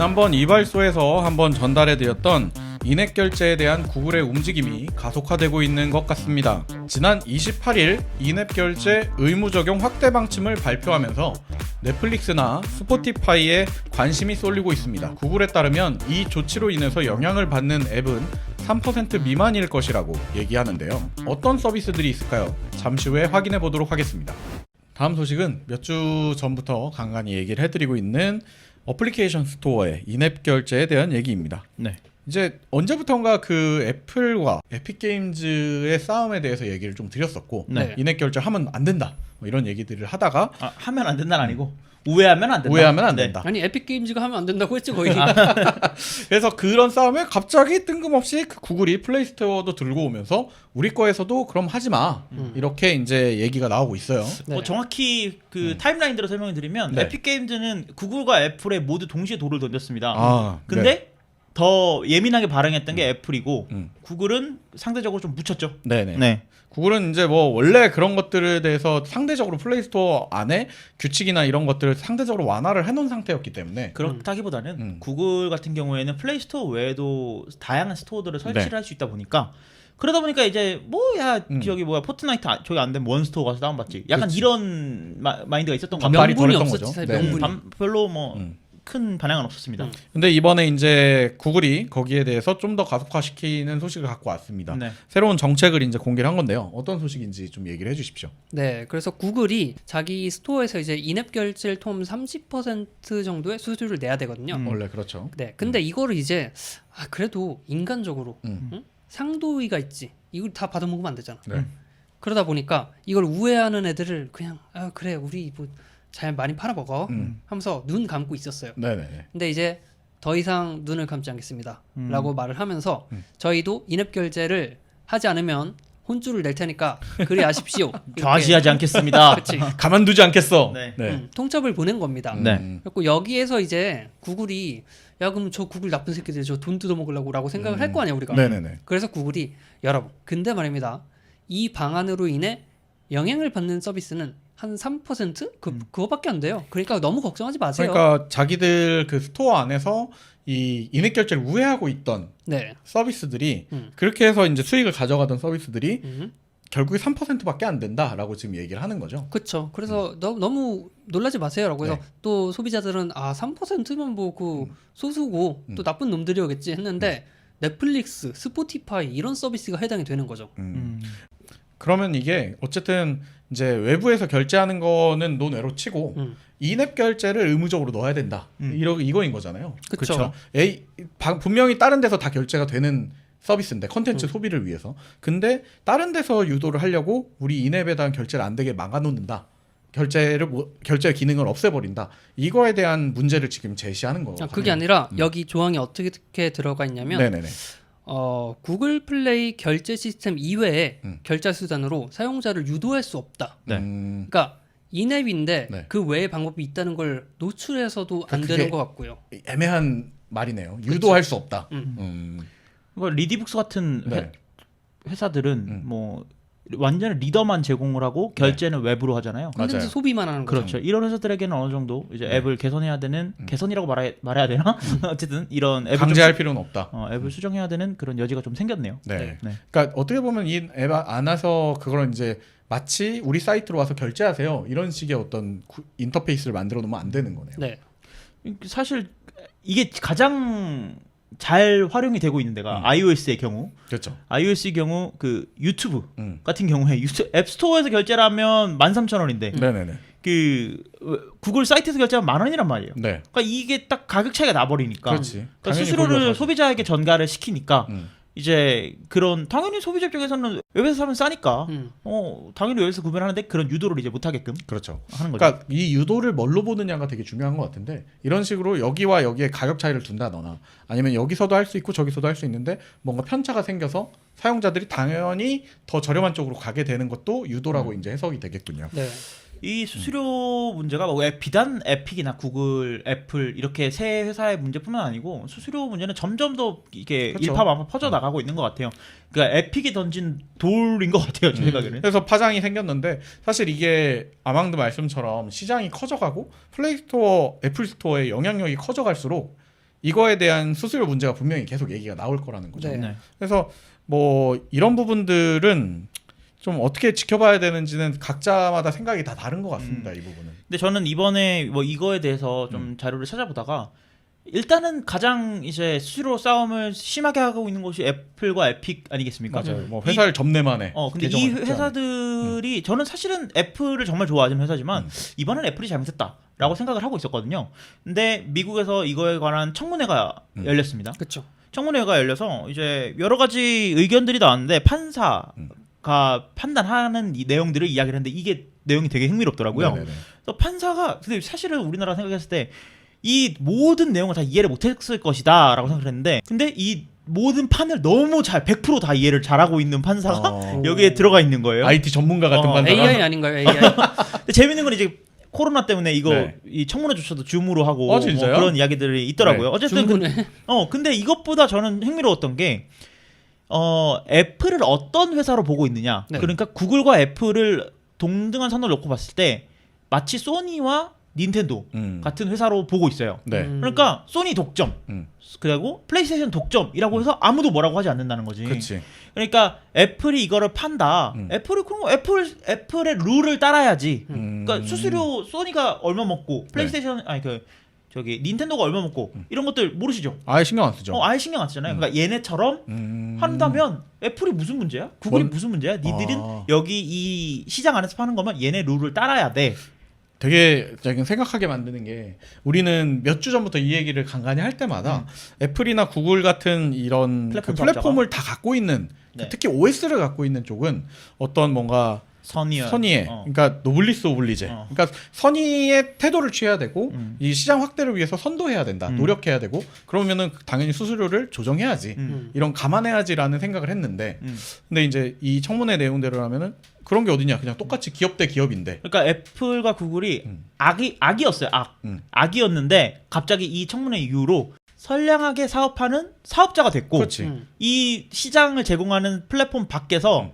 지난번 이발소에서 한번 전달해드렸던 인앱 결제에 대한 구글의 움직임이 가속화되고 있는 것 같습니다. 지난 28일 인앱 결제 의무 적용 확대 방침을 발표하면서 넷플릭스나 스포티파이에 관심이 쏠리고 있습니다. 구글에 따르면 이 조치로 인해서 영향을 받는 앱은 3% 미만일 것이라고 얘기하는데요. 어떤 서비스들이 있을까요? 잠시 후에 확인해 보도록 하겠습니다. 다음 소식은 몇 주 전부터 간간히 얘기를 해드리고 있는 어플리케이션 스토어의 인앱 결제에 대한 얘기입니다. 네. 이제 언제부턴가 그 애플과 에픽게임즈의 싸움에 대해서 얘기를 좀 드렸었고, 네. 인앱 결제하면 안 된다 뭐 이런 얘기들을 하다가 하면 안 된다는 아니고 우회하면 안 된다. 우회하면 안 네. 된다. 아니 에픽게임즈가 하면 안 된다고 했지 거의. 그래서 그런 싸움에 갑자기 뜬금없이 그 구글이 플레이스토어도 들고 오면서 우리 거에서도 그럼 하지 마 이렇게 이제 얘기가 나오고 있어요. 네. 정확히 그 타임라인대로 설명을 드리면 네. 에픽게임즈는 구글과 애플에 모두 동시에 돌을 던졌습니다. 근데 근데 더 예민하게 반응했던 게 애플이고 음. 구글은 상대적으로 좀 묻혔죠. 네네. 네. 구글은 이제 뭐 원래 그런 것들에 대해서 상대적으로 플레이스토어 안에 규칙이나 이런 것들을 상대적으로 완화를 해놓은 상태였기 때문에 그렇다기보다는 구글 같은 경우에는 플레이스토어 외에도 다양한 스토어들을 설치를 네. 할 수 있다 보니까 그러다 보니까 이제 뭐야 저기 뭐야 포트나이트 저기 안 되면 원스토어 가서 다운받지. 약간 그렇지. 이런 마인드가 있었던 것 반발이 같아요. 명분이 덜했던 없었지 거죠. 사실 네. 명분이. 별로 뭐 큰 반향은 없었습니다. 근데 이번에 이제 구글이 거기에 대해서 좀 더 가속화시키는 소식을 갖고 왔습니다. 네. 새로운 정책을 이제 공개를 한 건데요. 어떤 소식인지 좀 얘기를 해주십시오. 네, 그래서 구글이 자기 스토어에서 이제 인앱 결제를 통하면 30% 정도의 수수료를 내야 되거든요. 원래 그렇죠. 네, 근데 이거를 이제 그래도 인간적으로 음. 상도위가 있지. 이걸 다 받아먹으면 안 되잖아. 네. 그러다 보니까 이걸 우회하는 애들을 그냥 그래 우리 뭐 잘 많이 팔아먹어 하면서 눈 감고 있었어요. 네네. 근데 이제 더 이상 눈을 감지 않겠습니다 라고 말을 하면서 저희도 인앱 결제를 하지 않으면 혼쭐을 낼 테니까 그리 아십시오. 좌지하지 않겠습니다. 그치. 가만두지 않겠어. 네. 통첩을 보낸 겁니다. 네. 그리고 여기에서 이제 구글이 야 그럼 저 구글 나쁜 새끼들 저 돈 뜯어먹으려고 라고 생각을 할 거 아니야 우리가. 네네네. 그래서 구글이 여러분 근데 말입니다. 이 방안으로 인해 영향을 받는 서비스는 한 3%? 그거밖에 안 돼요. 그러니까 너무 걱정하지 마세요. 그러니까 자기들 그 스토어 안에서 이 인앱 결제를 우회하고 있던 네. 서비스들이 그렇게 해서 이제 수익을 가져가던 서비스들이 음. 결국에 3%밖에 안 된다라고 지금 얘기를 하는 거죠. 그렇죠. 그래서 너무 놀라지 마세요라고 해서 네. 또 소비자들은 3%면 뭐 그 소수고 또 나쁜 놈들이겠지 했는데 넷플릭스, 스포티파이 이런 서비스가 해당이 되는 거죠. 그러면 이게 어쨌든 이제 외부에서 결제하는 거는 논외로 치고 인앱 결제를 의무적으로 넣어야 된다. 이거인 거잖아요. 그쵸. 분명히 다른 데서 다 결제가 되는 서비스인데 컨텐츠 소비를 위해서. 근데 다른 데서 유도를 하려고 우리 인앱에 대한 결제를 안 되게 막아놓는다. 결제 기능을 없애버린다. 이거에 대한 문제를 지금 제시하는 거죠. 그게 아니라 여기 조항이 어떻게 들어가 있냐면 네네네. 구글 플레이 결제 시스템 이외에 결제 수단으로 사용자를 유도할 수 없다. 네. 그러니까 인앱인데 네. 그 외의 방법이 있다는 걸 노출해서도 안 그게 되는 것 같고요. 애매한 말이네요. 유도할 수 없다. 뭐 리디북스 같은 네. 회사들은 뭐 완전 리더만 제공을 하고 결제는 외부로 하잖아요. 콘텐츠 맞아요. 소비만 하는 거죠. 그렇죠. 이런 회사들에게는 어느 정도 이제 앱을 개선해야 되는 개선이라고 말해야 되나? 어쨌든 이런 앱을 강제할 필요는 없다. 앱을 수정해야 되는 그런 여지가 좀 생겼네요. 네. 네. 그러니까 어떻게 보면 이 앱 안에서 그걸 이제 마치 우리 사이트로 와서 결제하세요. 이런 식의 어떤 인터페이스를 만들어 놓으면 안 되는 거네요. 네. 사실 이게 가장 잘 활용이 되고 있는 데가 iOS의 경우, 그렇죠. iOS의 경우 그 유튜브 음. 같은 경우에 앱스토어에서 결제를 하면 13,000원인데 네네네. 그 구글 사이트에서 결제하면 10,000원이란 말이에요. 네. 그러니까 이게 딱 가격 차이가 나버리니까 그렇지. 그러니까 당연히 수수료를 고려하죠. 소비자에게 전가를 시키니까 음. 이제 그런 당연히 소비자 입장에서는 웹에서 사면 싸니까 당연히 웹에서 구매를 하는데 그런 유도를 이제 못하게끔 그렇죠. 하는 거죠. 그러니까 이 유도를 뭘로 보느냐가 되게 중요한 것 같은데 이런 식으로 여기와 여기에 가격 차이를 둔다거나 아니면 여기서도 할 수 있고 저기서도 할 수 있는데 뭔가 편차가 생겨서 사용자들이 당연히 더 저렴한 쪽으로 가게 되는 것도 유도라고 이제 해석이 되겠군요. 네. 이 수수료 문제가 뭐 비단 에픽이나 구글, 애플 이렇게 세 회사의 문제뿐만 아니고 수수료 문제는 점점 더 이게 그렇죠. 일파만파 퍼져 나가고 있는 것 같아요. 그러니까 에픽이 던진 돌인 것 같아요, 제 생각에는. 그래서 파장이 생겼는데 사실 이게 아망드 말씀처럼 시장이 커져가고 플레이스토어, 애플스토어의 영향력이 커져갈수록 이거에 대한 수수료 문제가 분명히 계속 얘기가 나올 거라는 거죠. 네. 네. 그래서 뭐 이런 부분들은 좀 어떻게 지켜봐야 되는지는 각자마다 생각이 다 다른 것 같습니다. 이 부분은. 근데 저는 이번에 뭐 이거에 대해서 좀 자료를 찾아보다가 일단은 가장 이제 수수료 싸움을 심하게 하고 있는 곳이 애플과 에픽 아니겠습니까? 맞아요. 뭐 회사를 접내만해. 근데 이 회사들이 저는 사실은 애플을 정말 좋아하는 회사지만 이번엔 애플이 잘못했다라고 생각을 하고 있었거든요. 근데 미국에서 이거에 관한 청문회가 열렸습니다. 그렇죠. 청문회가 열려서 이제 여러 가지 의견들이 나왔는데 판사가 판단하는 이 내용들을 이야기를 했는데 이게 내용이 되게 흥미롭더라고요. 네네네. 그래서 판사가 근데 사실은 우리나라 생각했을 때 이 모든 내용을 다 이해를 못했을 것이다라고 생각을 했는데 근데 이 모든 판을 너무 잘 100% 다 이해를 잘하고 있는 판사가 여기에 들어가 있는 거예요. IT 전문가 같은 판사가. AI 아닌가요? AI. 근데 재밌는 건 이제 코로나 때문에 이거 네. 이 청문회조차도 줌으로 하고 어, 진짜요? 뭐 그런 이야기들이 있더라고요. 네. 어쨌든 중국에 근데 이것보다 저는 흥미로웠던 게 애플을 어떤 회사로 보고 있느냐. 네. 그러니까 구글과 애플을 동등한 선을 놓고 봤을 때 마치 소니와 닌텐도 같은 회사로 보고 있어요. 네. 그러니까 소니 독점, 그리고 플레이스테이션 독점이라고 해서 아무도 뭐라고 하지 않는다는 거지. 그렇지. 그러니까 애플이 이거를 판다. 애플이 그럼 애플의 룰을 따라야지. 그러니까 수수료 소니가 얼마 먹고 플레이스테이션 아니 저기 닌텐도가 얼마 먹고 이런 것들 모르시죠? 아예 신경 안 쓰죠. 아예 신경 안 쓰잖아요. 그러니까 얘네처럼 한다면 애플이 무슨 문제야? 구글이 무슨 문제야? 니들은 여기 이 시장 안에서 파는 거면 얘네 룰을 따라야 돼. 되게 지금 생각하게 만드는 게 우리는 몇 주 전부터 이 얘기를 간간히 할 때마다 애플이나 구글 같은 이런 플랫폼 그 플랫폼을 다 갖고 있는 네. 특히 OS를 갖고 있는 쪽은 어떤 뭔가 선의의 그러니까 노블리스 오블리제 그러니까 선의의 태도를 취해야 되고 이 시장 확대를 위해서 선도해야 된다 노력해야 되고 그러면은 당연히 수수료를 조정해야지 이런 감안해야지라는 생각을 했는데 근데 이제 이 청문회 내용대로라면은 그런 게 어디냐 그냥 똑같이 기업 대 기업인데 그러니까 애플과 구글이 악이었어요. 악이었는데 갑자기 이 청문회 이후로 선량하게 사업하는 사업자가 됐고 그렇지. 이 시장을 제공하는 플랫폼 밖에서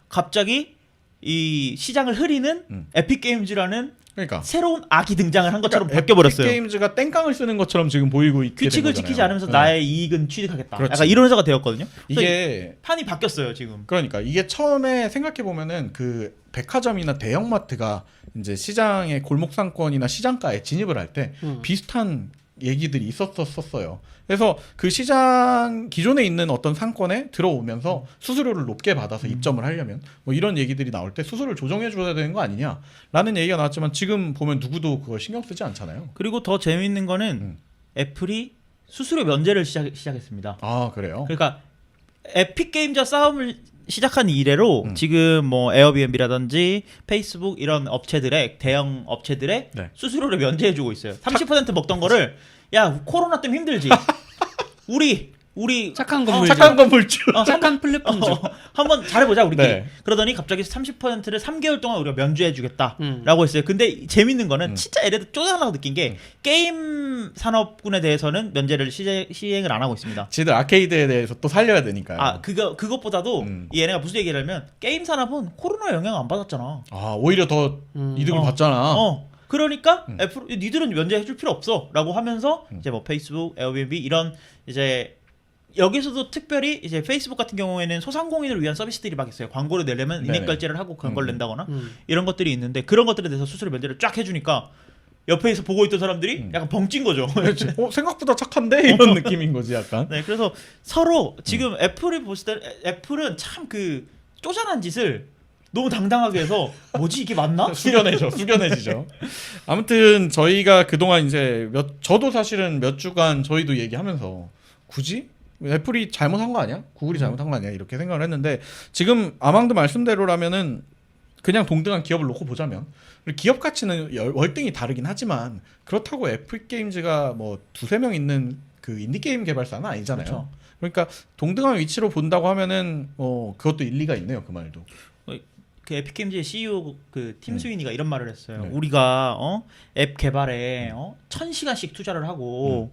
갑자기 이 시장을 흐리는 에픽게임즈라는 그러니까 새로운 악이 등장을 한 것처럼 그러니까 바뀌어버렸어요. 에픽게임즈가 땡깡을 쓰는 것처럼 지금 보이고 있게 규칙을 된 거잖아요. 지키지 않으면서 네. 나의 이익은 취득하겠다. 그렇지. 약간 이런 회사가 되었거든요. 이게 판이 바뀌었어요 지금. 그러니까 이게 처음에 생각해 보면은 그 백화점이나 대형마트가 이제 시장의 골목 상권이나 시장가에 진입을 할 때 비슷한 얘기들이 있었었어요. 그래서 그 시장 기존에 있는 어떤 상권에 들어오면서 수수료를 높게 받아서 입점을 하려면 뭐 이런 얘기들이 나올 때 수수료를 조정해 줘야 되는 거 아니냐라는 얘기가 나왔지만 지금 보면 누구도 그걸 신경 쓰지 않잖아요. 그리고 더 재미있는 거는 애플이 수수료 면제를 시작했습니다. 아 그래요? 그러니까 에픽 게임즈와 싸움을 시작한 이래로 지금 뭐 에어비앤비라든지 페이스북 이런 업체들의 대형 업체들의 네. 수수료를 면제해주고 있어요. 30% 먹던 거를 야 코로나 때문에 힘들지. 우리 착한 건물주. 착한 건물주. 착한 플랫폼주. 한번 잘해보자 우리끼리. 네. 그러더니 갑자기 30%를 3개월 동안 우리가 면제해주겠다라고 했어요. 근데 재밌는 거는 진짜 얘네들 쪼잔하고 느낀 게 게임 산업군에 대해서는 면제를 시행을 안 하고 있습니다. 지들 아케이드에 대해서 또 살려야 되니까요. 그것보다도 얘네가 무슨 얘기를 하면 게임 산업은 코로나 영향 안 받았잖아. 아 오히려 더 이득을 받잖아. 그러니까 애플 니들은 면제해줄 필요 없어라고 하면서 이제 뭐 페이스북, 에어비앤비 이런 이제 여기서도 특별히 이제 페이스북 같은 경우에는 소상공인을 위한 서비스들이 막 있어요. 광고를 내려면 인앱 결제를 하고 광고를 낸다거나 이런 것들이 있는데 그런 것들에 대해서 수수료 면제를 쫙 해주니까 옆에서 보고 있던 사람들이 약간 벙찐 거죠. 그렇지. 생각보다 착한데 이런 느낌인 거지 약간. 네, 그래서 서로 지금 애플이 보실 때 애플은 참 그 쪼잔한 짓을 너무 당당하게 해서 뭐지 이게 맞나? 숙연해지죠. 아무튼 저희가 그동안 이제 저도 사실은 몇 주간 저희도 얘기하면서 굳이 애플이 잘못한 거 아니야? 구글이 잘못한 거 아니야? 이렇게 생각을 했는데 지금 아망드 말씀대로라면은 그냥 동등한 기업을 놓고 보자면 기업 가치는 월등히 다르긴 하지만 그렇다고 에픽 게임즈가 뭐 두세 명 있는 그 인디 게임 개발사는 아니잖아요. 그렇죠. 그러니까 동등한 위치로 본다고 하면은 그것도 일리가 있네요. 그 말도. 그 에픽게임즈의 CEO 그 팀 스위니가 이런 말을 했어요. 네. 우리가 앱 개발에 1000시간씩 투자를 하고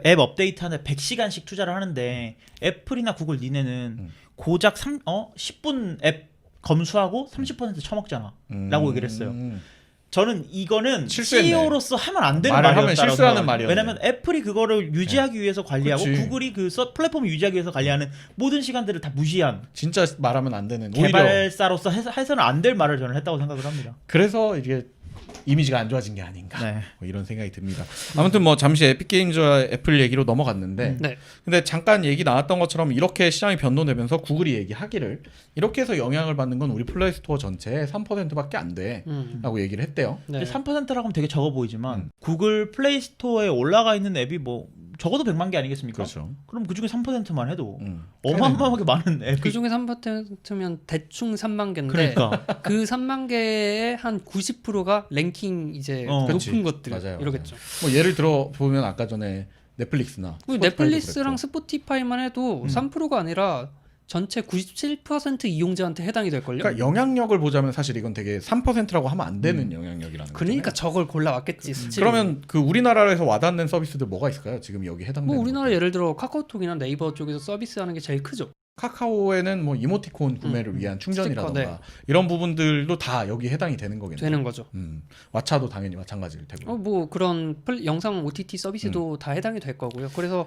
앱 업데이트하는데 100시간씩 투자를 하는데 애플이나 구글 니네는 고작 10분 앱 검수하고 30% 처먹잖아 라고 얘기를 했어요. 저는 이거는 실수했네. CEO로서 하면 안 되는 말을 하면 말이었다고 실수하는 생각해요. 말이었네. 왜냐면 애플이 그거를 유지하기 위해서 관리하고 그치. 구글이 그 플랫폼을 유지하기 위해서 관리하는 모든 시간들을 다 무시한 진짜 말하면 안 되는 오히려 개발사로서 해서는 안 될 말을 저는 했다고 생각을 합니다. 그래서 이게 이미지가 안 좋아진 게 아닌가 네. 뭐 이런 생각이 듭니다. 아무튼 뭐 잠시 에픽게임즈와 애플 얘기로 넘어갔는데 네. 근데 잠깐 얘기 나왔던 것처럼 이렇게 시장이 변동되면서 구글이 얘기하기를 이렇게 해서 영향을 받는 건 우리 플레이 스토어 전체의 3%밖에 안 돼 라고 얘기를 했대요. 네. 3%라고 하면 되게 적어 보이지만 구글 플레이 스토어에 올라가 있는 앱이 뭐 적어도 100만 개 아니겠습니까? 그렇죠. 그럼 그중에 3%만 해도 음. 어마어마하게 많은 앱이 그 중에 3%면 대충 3만 개인데 그러니까 그 3만 개의 한 90%가 랭킹 이제 높은 그치. 것들 맞아요. 이러겠죠. 뭐 예를 들어 보면 아까 전에 넷플릭스나 뭐 스포티파이도 넷플릭스랑 그랬고. 스포티파이만 해도 3%가 아니라 전체 97% 이용자한테 해당이 될 걸요. 그러니까 영향력을 보자면 사실 이건 되게 3%라고 하면 안 되는 영향력이라는 그러니까 거잖아요. 저걸 골라왔겠지. 수치를. 그러면 그 우리나라에서 와닿는 서비스들 뭐가 있을까요? 지금 여기 해당되는 뭐 우리나라 것들. 예를 들어 카카오톡이나 네이버 쪽에서 서비스하는 게 제일 크죠. 카카오에는 뭐 이모티콘 구매를 위한 충전이라던가 스티커, 네. 이런 부분들도 다 여기 해당이 되는 거겠네요. 되는 거죠. 왓챠도 당연히 마찬가지일 테고. 뭐 그런 영상 OTT 서비스도 다 해당이 될 거고요. 그래서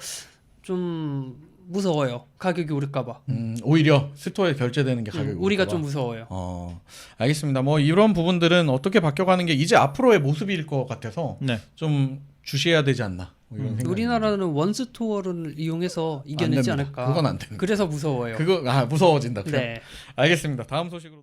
좀 무서워요. 가격이 오를까봐. 오히려 스토어에 결제되는 게 가격이 우리가 올까 봐. 좀 무서워요. 알겠습니다. 뭐 이런 부분들은 어떻게 바뀌어가는 게 이제 앞으로의 모습일 것 같아서 네. 좀 주시해야 되지 않나. 뭐 이런 생각이 우리나라는 원스토어를 이용해서 안 이겨내지 됩니다. 않을까. 그건 안 됩니다. 그래서 무서워요. 그거 무서워진다. 그래. 네. 알겠습니다. 다음 소식으로.